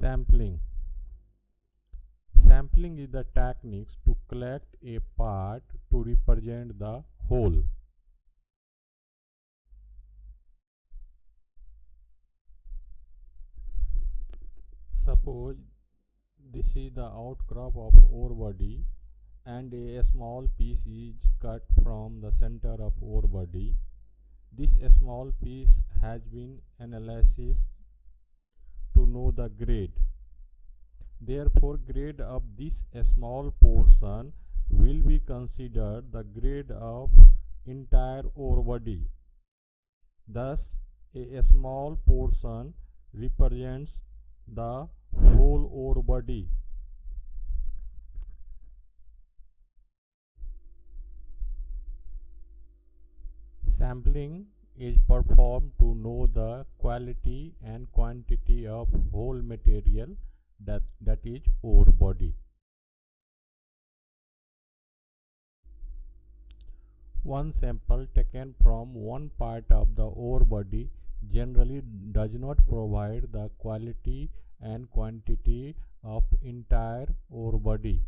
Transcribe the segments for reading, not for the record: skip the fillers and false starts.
Sampling. Sampling is the techniques to collect a part to represent the whole. Suppose this is the outcrop of ore body and a small piece is cut from the center of ore body. This small piece has been analyzed to know the grade. Therefore, grade of this small portion will be considered the grade of entire ore body. Thus, a small portion represents the whole ore body. Sampling is performed to know the quality and quantity of whole material that is ore body. One sample taken from one part of the ore body generally does not provide the quality and quantity of entire ore body.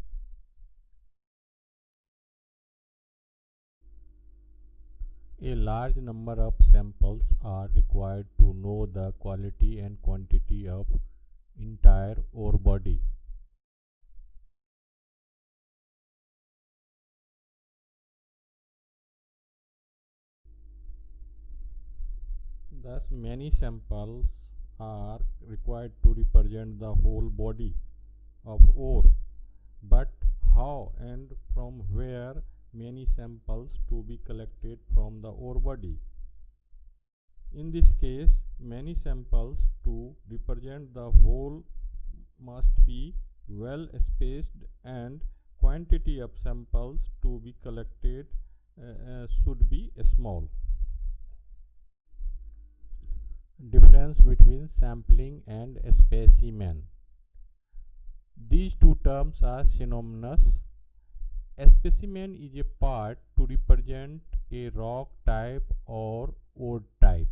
A large number of samples are required to know the quality and quantity of entire ore body. Thus, many samples are required to represent the whole body of ore. But how and from where many samples to be collected from the ore body? In this case, many samples to represent the whole must be well spaced, and quantity of samples to be collected should be small. Difference between sampling and specimen. These two terms are synonymous. A specimen is a part to represent a rock type or ore type.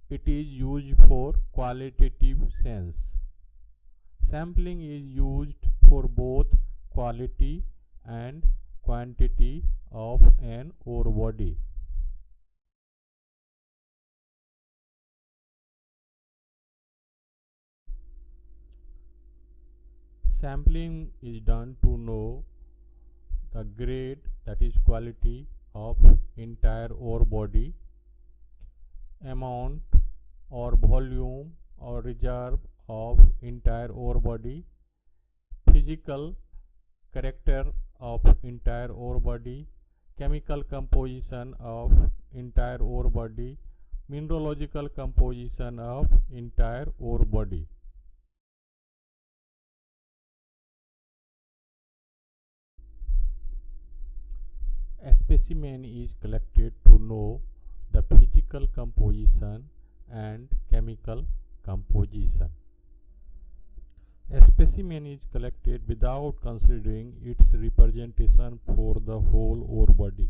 It is used for qualitative sense. Sampling is used for both quality and quantity of an ore body. Sampling is done to know the grade, that is quality of entire ore body, amount or volume or reserve of entire ore body, physical character of entire ore body, chemical composition of entire ore body, mineralogical composition of entire ore body. A specimen is collected to know the physical composition and chemical composition. A specimen is collected without considering its representation for the whole ore body.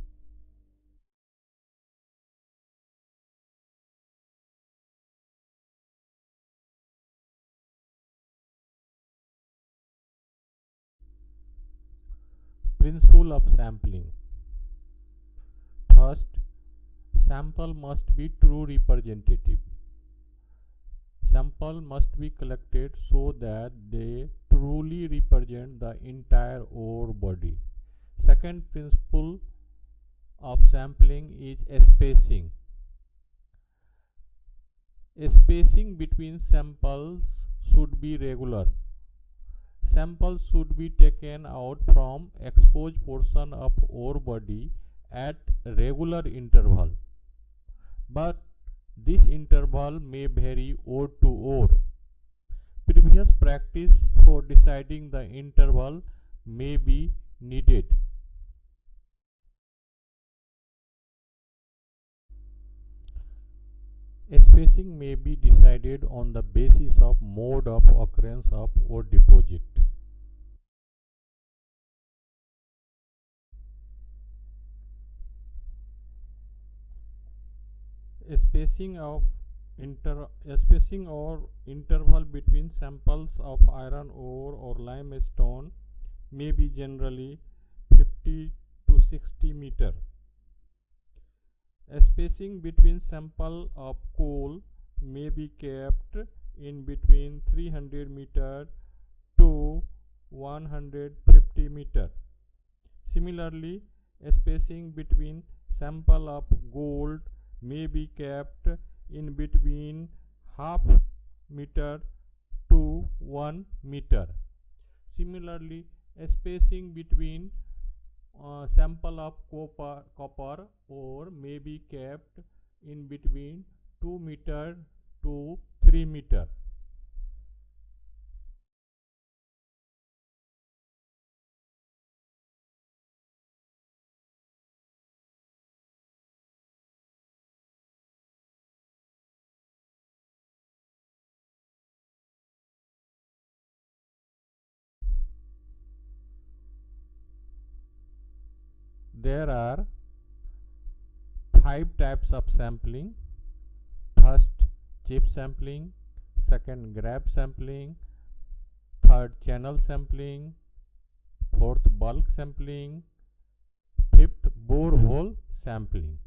Principle of sampling. First, sample must be true representative. Sample must be collected so that they truly represent the entire ore body. Second principle of sampling is spacing. Spacing between samples should be regular. Samples should be taken out from exposed portion of ore body at regular interval, but this interval may vary ore to ore. Previous practice for deciding the interval may be needed. Spacing may be decided on the basis of mode of occurrence of ore deposit. Spacing of spacing or interval between samples of iron ore or limestone may be generally 50 to 60 meter. Spacing between sample of coal may be kept in between 300 meter to 150 meter. Similarly, spacing between sample of gold may be kept in between half meter to 1 meter. Similarly, spacing between sample of copper ore may be kept in between 2 meter to 3 meter. There are 5 types of sampling. First, chip sampling. Second, grab sampling. Third, channel sampling. Fourth, bulk sampling. Fifth, borehole sampling.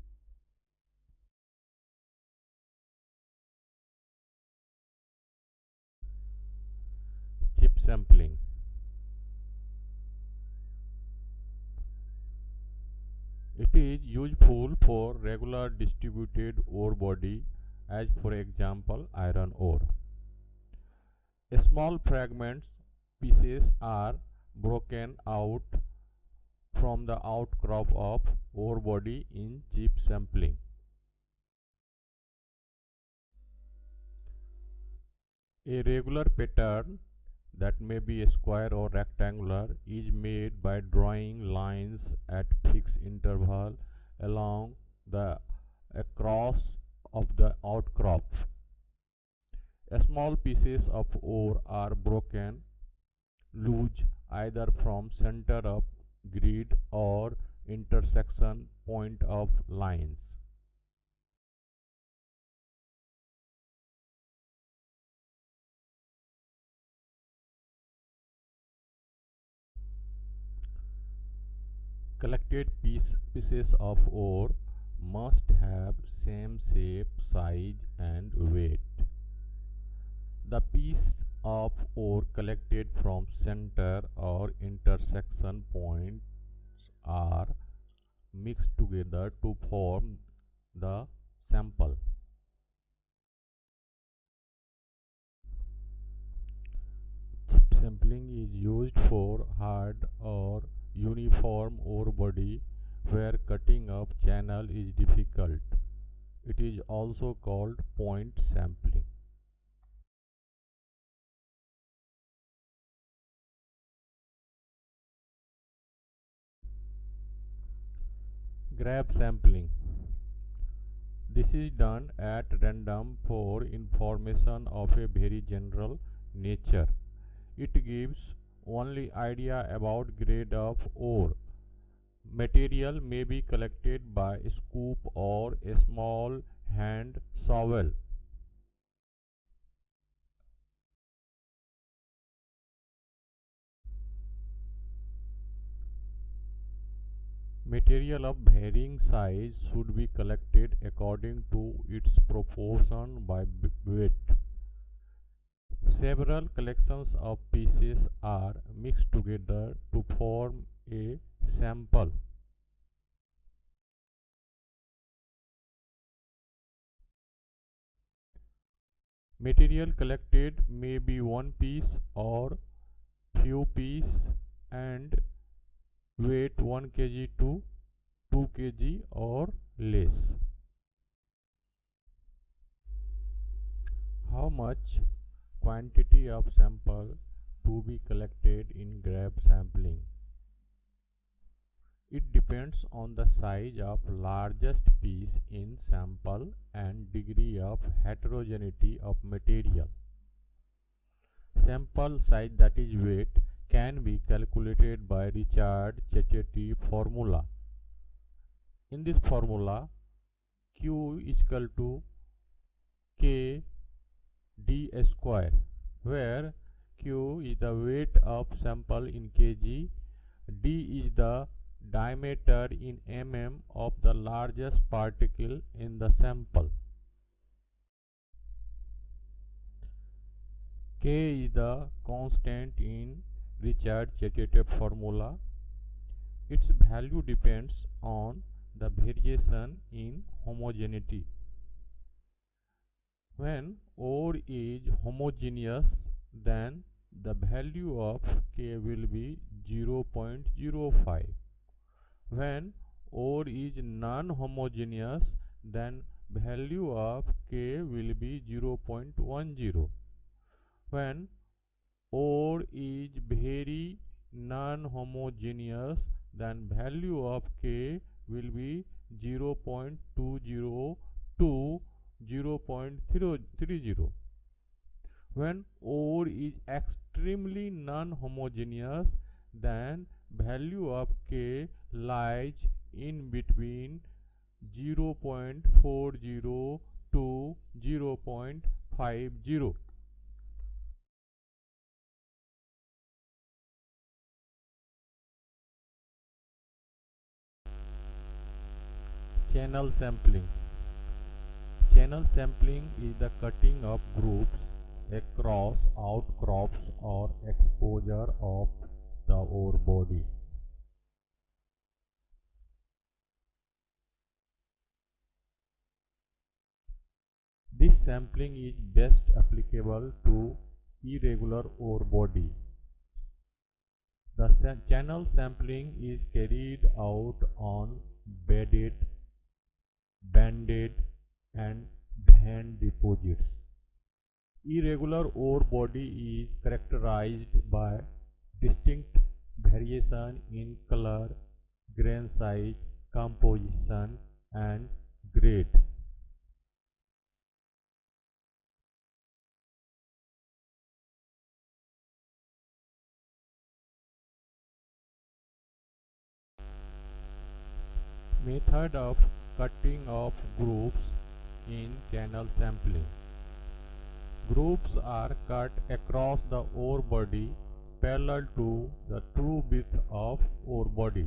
Chip sampling. It is useful for regular distributed ore body, as for example iron ore. Small fragments pieces are broken out from the outcrop of ore body in chip sampling. A regular pattern, that may be square or rectangular, is made by drawing lines at fixed interval along the across of the outcrop. Small pieces of ore are broken loose either from center of grid or intersection point of lines. Collected pieces of ore must have same shape, size and weight. The piece of ore collected from center or intersection points are mixed together to form the sample. Chip sampling is used for hard or uniform ore body where cutting of channel is difficult. It is also called point sampling. Grab sampling. This is done at random for information of a very general nature. It gives only idea about grade of ore. Material may be collected by scoop or a small hand shovel. Material of varying size should be collected according to its proportion by weight. Several collections of pieces are mixed together to form a sample. Material collected may be one piece or few pieces and weight 1 kg to 2 kg or less. How much quantity of sample to be collected in grab sampling? It depends on the size of largest piece in sample and degree of heterogeneity of material. Sample size, that is weight, can be calculated by Richard-Chechety formula. In this formula, Q is equal to K d square, where Q is the weight of sample in kg, d is the diameter in mm of the largest particle in the sample. K is the constant in Ricard-Chatier formula. Its value depends on the variation in homogeneity. When ore is homogeneous, then the value of K will be 0.05. When ore is non-homogeneous, then value of K will be 0.10. When ore is very non-homogeneous, then value of K will be 0.20 to 0.30. When ore is extremely non-homogeneous, then value of K lies in between 0.40 to 0.50. Channel sampling. Channel sampling is the cutting of groups across outcrops or exposure of the ore body. This sampling is best applicable to irregular ore body. The channel sampling is carried out on bedded, banded, and veined deposits. Irregular ore body is characterized by distinct variation in color, grain size, composition, and grade. Method of cutting of groups in channel sampling. Groups are cut across the ore body parallel to the true width of ore body.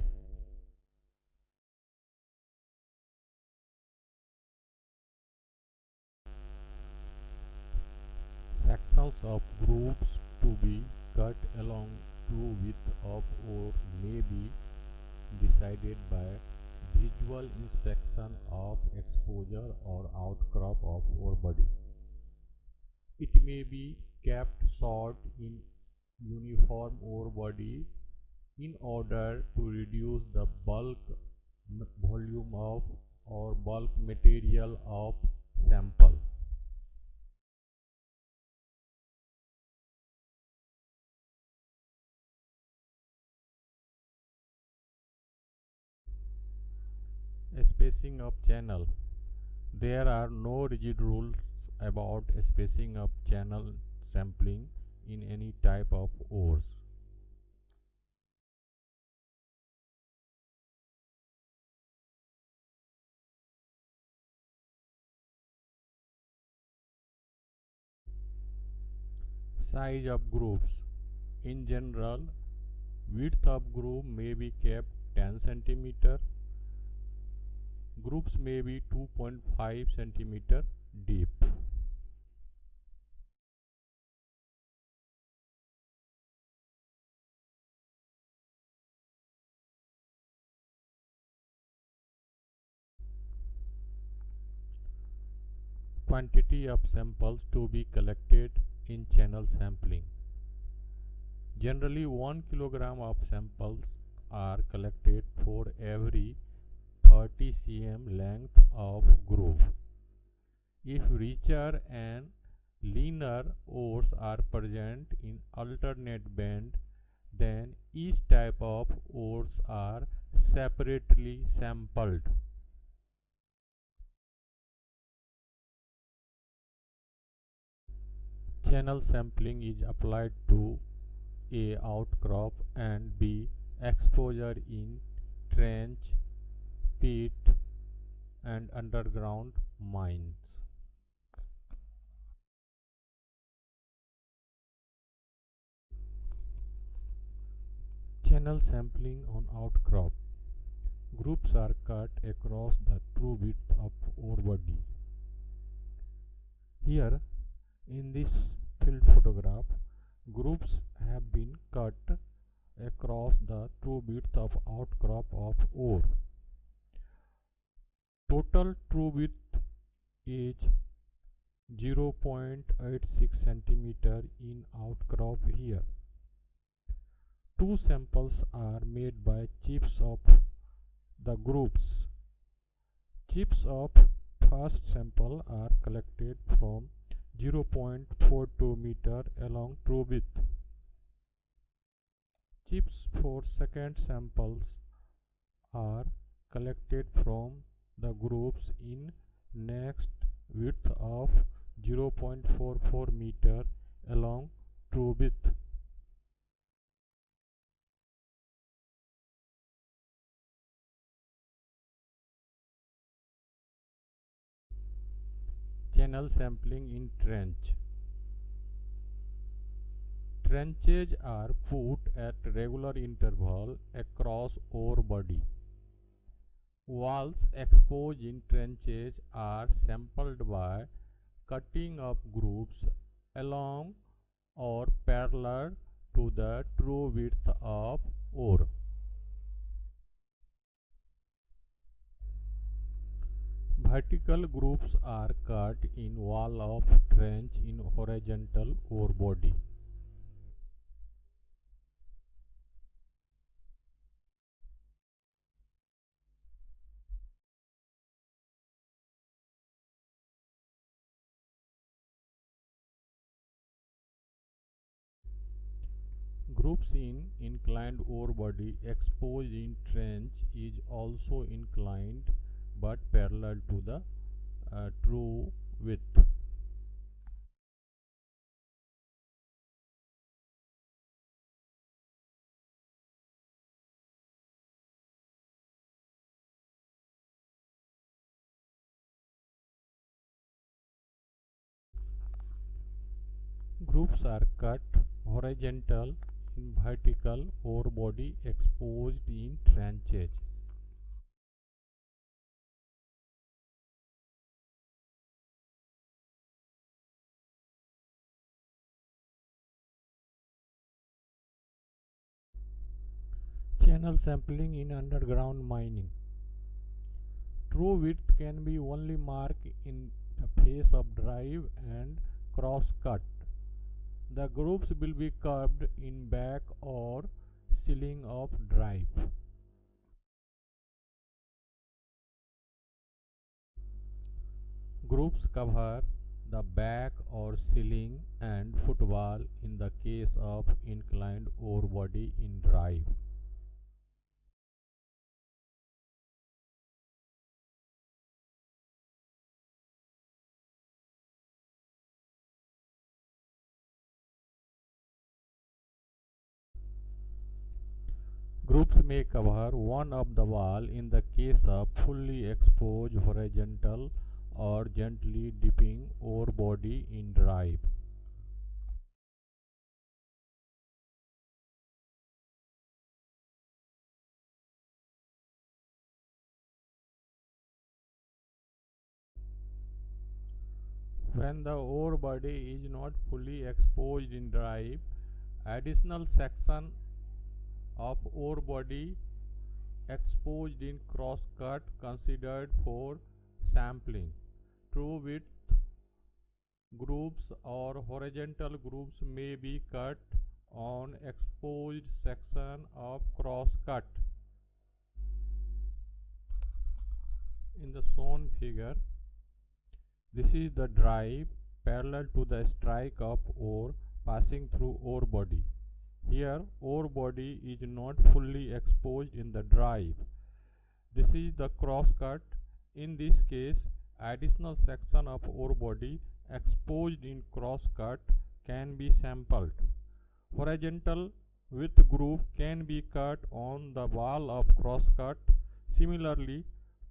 Sections of groups to be cut along true width of ore may be decided by visual inspection of exposure or outcrop of ore body. It may be kept short in uniform ore body in order to reduce the bulk volume of or bulk material of sample. Spacing of channel. There are no rigid rules about spacing of channel sampling in any type of ores. Size of groups. In general, width of group may be kept 10 cm. Groups may be 2.5 cm deep. Quantity of samples to be collected in channel sampling. Generally 1 kg of samples are collected for every 30 cm length of groove. If richer and leaner ores are present in alternate band, then each type of ores are separately sampled. Channel sampling is applied to A. Outcrop and B. Exposure in trench, pit and underground mines. Channel sampling on outcrop. Groups are cut across the true width of ore body. Here, in this field photograph, groups have been cut across the true width of outcrop of ore. Total true width is 0.86 centimeter in outcrop here. Two samples are made by chips of the groups. Chips of first sample are collected from 0.42 meter along true width. Chips for second samples are collected from the groups in next width of 0.44 meter along true width. Channel sampling in trench. Trenches are put at regular interval across ore body. Walls exposed in trenches are sampled by cutting of groups along or parallel to the true width of ore. Vertical groups are cut in wall of trench in horizontal ore body. Groups in inclined ore body exposed in trench is also inclined but parallel to the true width. Groups are cut horizontal in vertical ore body exposed in trenches. Channel sampling in underground mining. True width can be only marked in the face of drive and cross cut. The groups will be curved in back or ceiling of drive. Groups cover the back or ceiling and footwall in the case of inclined ore body in drive. Groups may cover one of the wall in the case of fully exposed horizontal or gently dipping ore body in drive. When the ore body is not fully exposed in drive, additional section of ore body exposed in cross cut considered for sampling. True width groups or horizontal groups may be cut on exposed section of cross cut. In the shown figure, this is the drive parallel to the strike of ore passing through ore body. Here, ore body is not fully exposed in the drive. This is the cross cut. In this case, additional section of ore body exposed in cross cut can be sampled. Horizontal width group can be cut on the wall of cross cut. Similarly,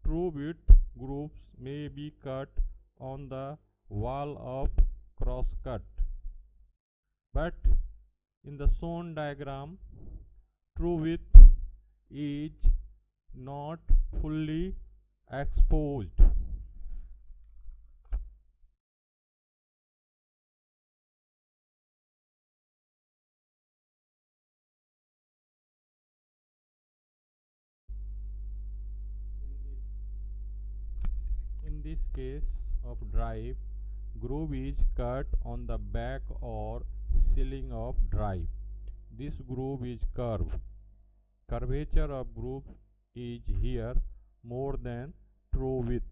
true width groups may be cut on the wall of cross cut. But in the shown diagram, true width is not fully exposed. In this case of drive, groove is cut on the back or ceiling of drive. This groove is curved. Curvature of groove is here more than true width.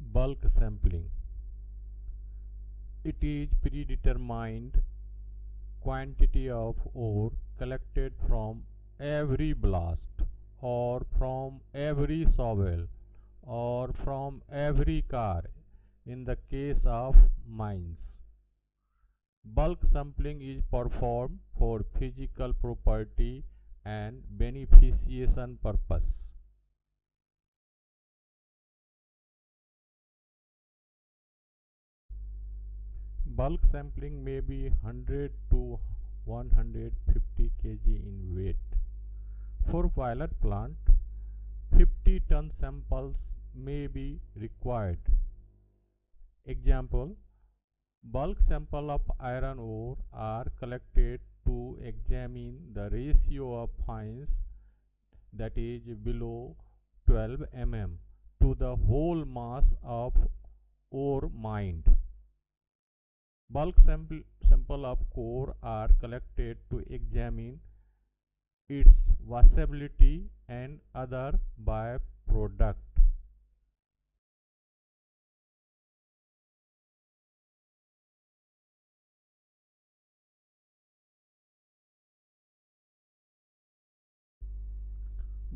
Bulk sampling. It is predetermined quantity of ore collected from every blast or from every shovel or from every car in the case of mines. Bulk sampling is performed for physical property and beneficiation purpose. Bulk sampling may be 100 to 150 kg in weight. For pilot plant, 50-ton samples may be required. Example, bulk sample of iron ore are collected to examine the ratio of fines, that is below 12 mm, to the whole mass of ore mined. Bulk sample of core are collected to examine its washability and other byproduct.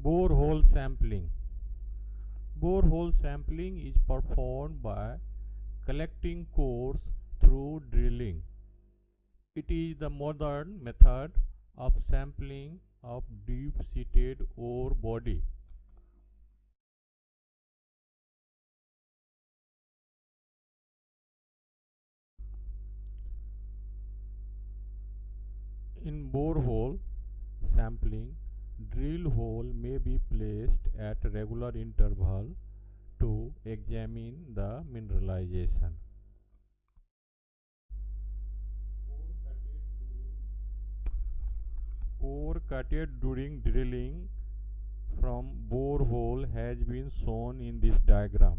Borehole sampling. Borehole sampling is performed by collecting cores through drilling. It is the modern method of sampling of deep-seated ore body. In borehole sampling, drill hole may be placed at regular interval to examine the mineralization. Core cutted during drilling from borehole has been shown in this diagram.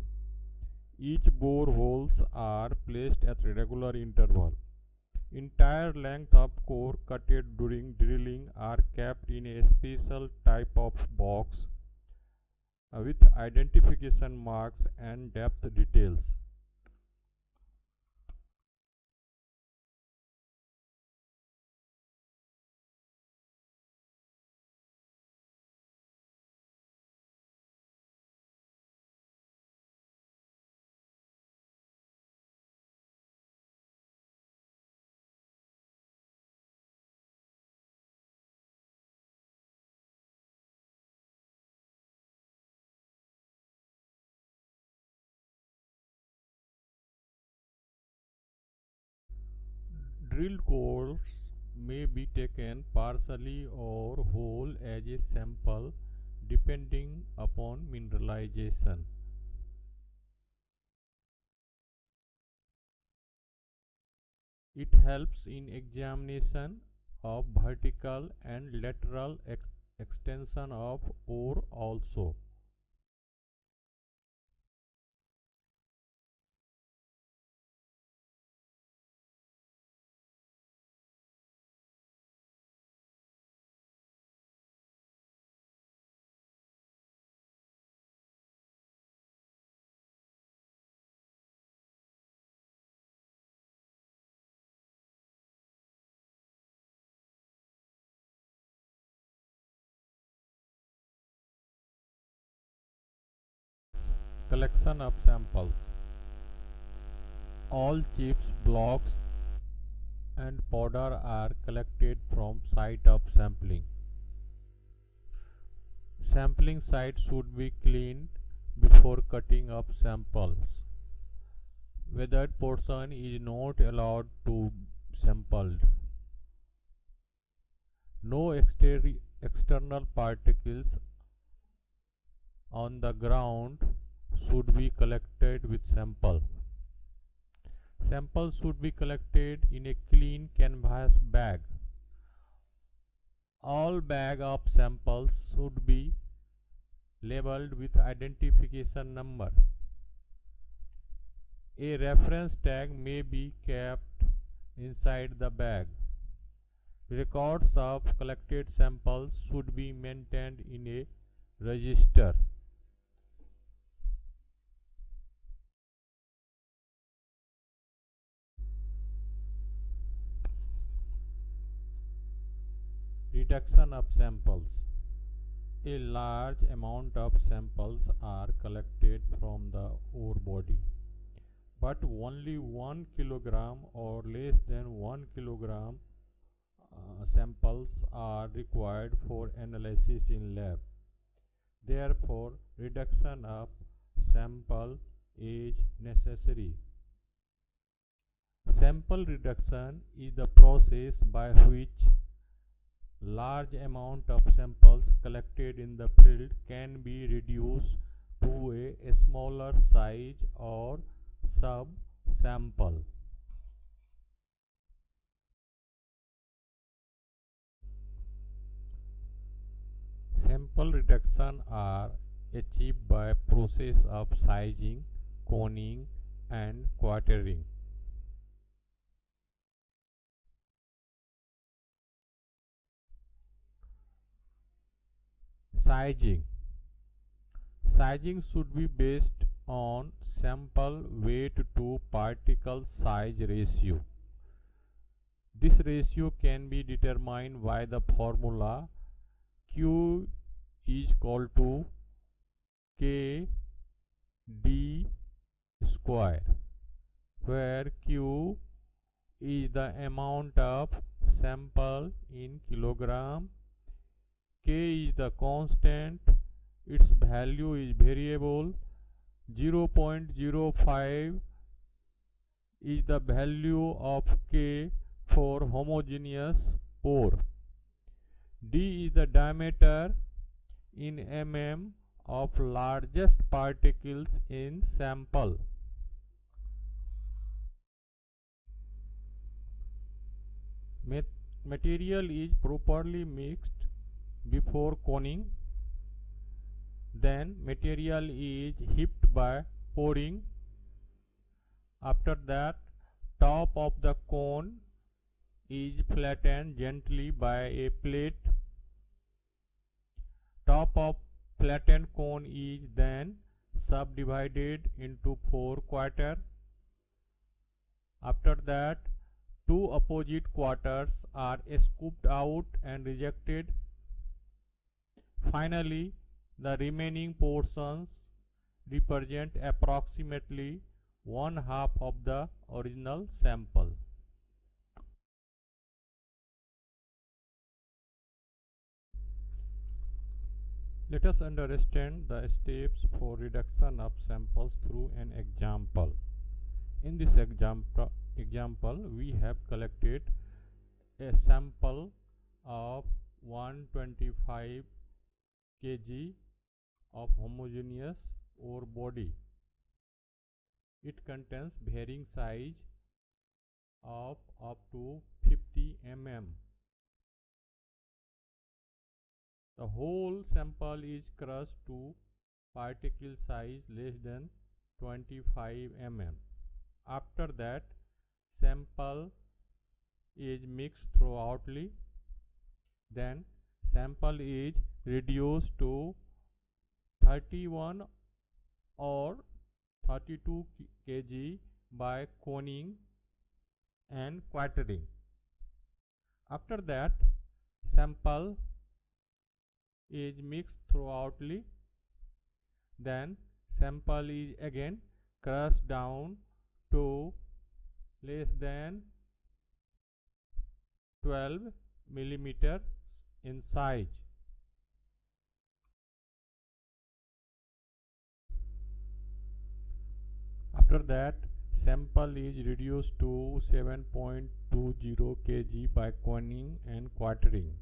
Each boreholes are placed at regular interval. Entire length of core cutted during drilling are kept in a special type of box with identification marks and depth details. Drilled cores may be taken partially or whole as a sample depending upon mineralization. It helps in examination of vertical and lateral extension of ore also. Collection of samples. All chips, blocks and powder are collected from site of sampling. Sampling site should be cleaned before cutting up samples. Weathered portion is not allowed to sampled. No external particles on the ground should be collected with sample. Samples should be collected in a clean canvas bag. All bag of samples should be labeled with identification number. A reference tag may be kept inside the bag. Records of collected samples should be maintained in a register. Reduction of samples. A large amount of samples are collected from the ore body, but only 1 kilogram or less than 1 kilogram samples are required for analysis in lab. Therefore, reduction of sample is necessary. Sample reduction is the process by which large amount of samples collected in the field can be reduced to a smaller size or sub-sample. Sample reduction are achieved by process of sizing, coning and quartering. Sizing. Sizing should be based on sample weight to particle size ratio. This ratio can be determined by the formula Q is equal to K D square, where Q is the amount of sample in kilogram, K is the constant, its value is variable, 0.05 is the value of K for homogeneous ore. D is the diameter in mm of largest particles in sample. Material is properly mixed before coning. Then material is heaped by pouring. After that, top of the cone is flattened gently by a plate. Top of flattened cone is then subdivided into 4 quarters. After that, 2 opposite quarters are scooped out and rejected. Finally, the remaining portions represent approximately 1/2 of the original sample. Let us understand the steps for reduction of samples through an example. In this example, we have collected a sample of 125 kg of homogeneous ore body. It contains varying size of up to 50 mm. The whole sample is crushed to particle size less than 25 mm. After that, sample is mixed thoroughly. Then sample is reduced to 31 or 32 kg by coning and quartering. After that, sample is mixed thoroughly. Then sample is again crushed down to less than 12 millimeters in size. After that, sample is reduced to 7.20 kg by coning and quartering.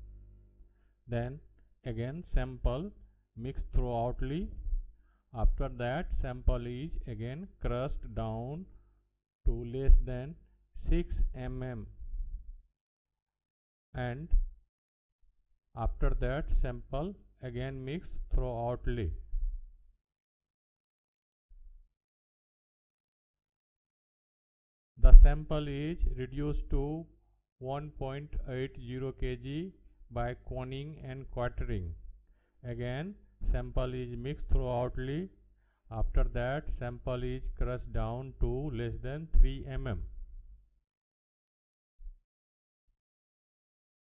Then again sample mixed thoroughly. After that, sample is again crushed down to less than 6 mm, and after that sample again mixed thoroughly. The sample is reduced to 1.80 kg by coning and quartering. Again sample is mixed thoroughly. After that sample is crushed down to less than 3 mm.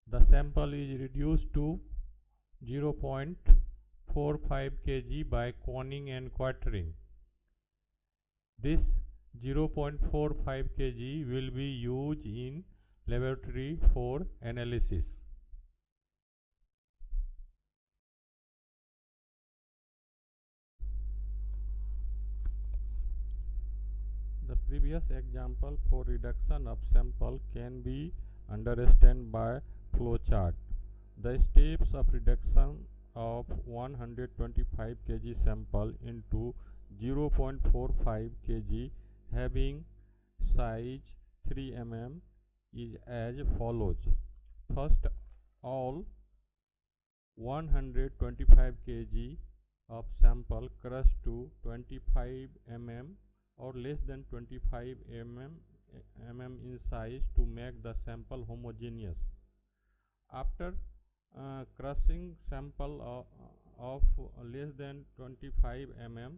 The sample is reduced to 0.45 kg by coning and quartering. This 0.45 kg will be used in laboratory for analysis. The previous example for reduction of sample can be understood by flowchart. The steps of reduction of 125 kg sample into 0.45 kg having size 3 mm is as follows. First, all 125 kg of sample crushed to 25 mm or less than 25 mm in size to make the sample homogeneous. After crushing sample of less than 25 mm,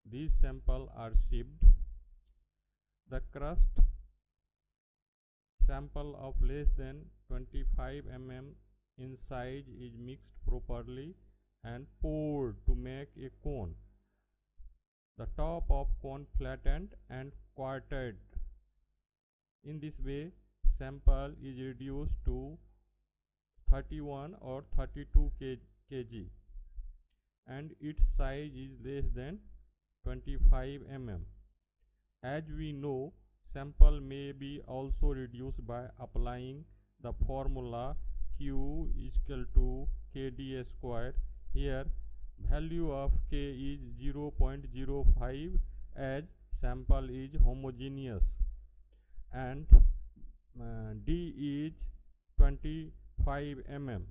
these samples are sieved. The crushed sample of less than 25 mm in size is mixed properly and poured to make a cone. The top of cone flattened and quartered. In this way, sample is reduced to 31 or 32 kg and its size is less than 25 mm. As we know, sample may be also reduced by applying the formula Q is equal to KD square. Here value of K is 0.05 as sample is homogeneous and D is 25 mm.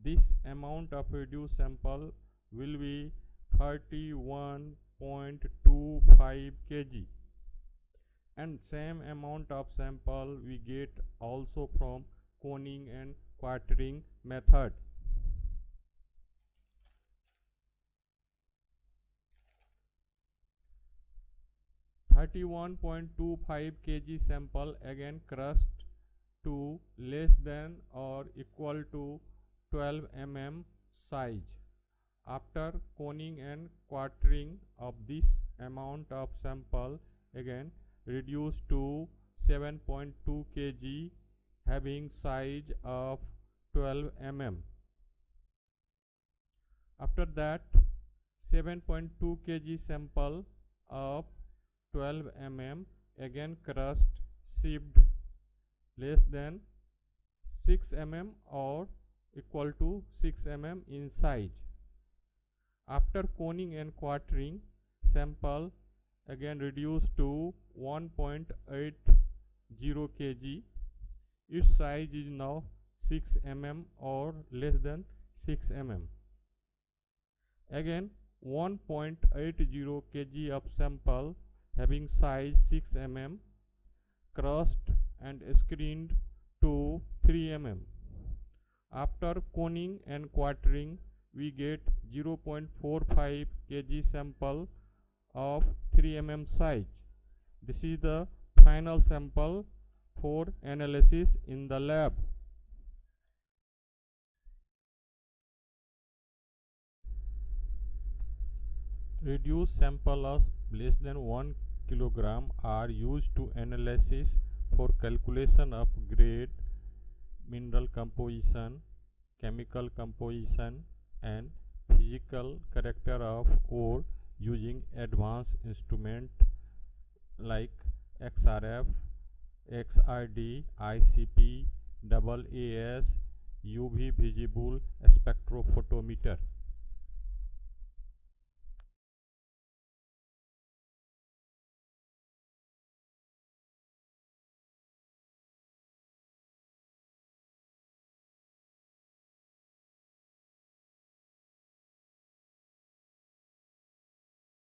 This amount of reduced sample will be 31.25 kg, and same amount of sample we get also from coning and quartering method. (31.25 kg sample again crushed to less than or equal to 12 mm size. After coning and quartering of this amount of sample again reduced to 7.2 kg having size of 12 mm. After that 7.2 kg sample of 12 mm again crushed, sieved less than 6 mm or equal to 6 mm in size. After coning and quartering, sample again reduced to 1.80 kg. Its size is now 6 mm or less than 6 mm. Again 1.80 kg of sample having size 6 mm crushed and screened to 3 mm. After coning and quartering, we get 0.45 kg sample of 3 mm size. This is the final sample for analysis in the lab. Reduced sample of less than 1 kilogram are used to analysis for calculation of grade, mineral composition, chemical composition and physical character of ore using advanced instrument like XRF, XRD, ICP, AAS, UV visible spectrophotometer.